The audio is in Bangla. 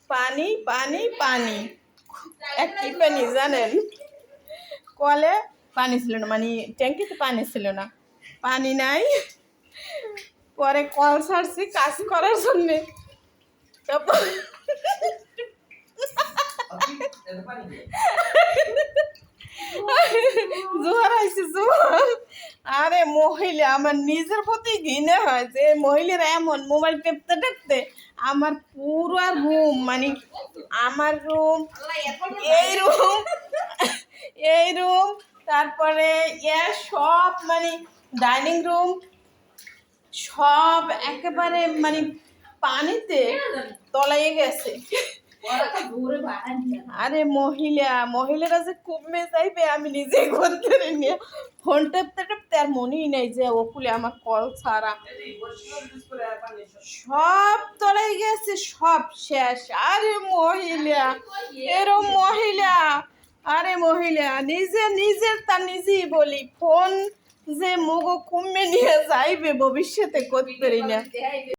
পানি পানি পানি এক কি পানি জানেন? কলে পানি ছিল না, মানে ট্যাঙ্কিতে পানি ছিল না, পানি নাই। পরে কল ছাড়ছি কাজ করার জন্যে। তারপর জোয়ার আইছে জোয়ার। আরে মহিলা, আমার নিজের প্রতি ঘৃণা হয় যে মহিলারা এমন মোবাইল টেপতে টেপতে আমার পুরো রুম, মানে আমার রুম, এই রুম, এই রুম, তারপরে সব মানে ডাইনিং রুম সব একেবারে মানে পানিতে তলাইয়ে গেছে। আরে মহিলারা যে কমে যাইবে আমি নিজে করতে নিয়ে ফোন টেপতে টেপতে আর মনেই নাই যে ওকুলে আমার কল ছাড়া সব তলাই গেছে, সব শেষ। আরে মহিলা, এরম মহিলা, আরে মহিলা নিজের তা নিজেই বলি ফোন যে মগো কমে নিয়ে যাইবে ভবিষ্যতে করতে পারি না।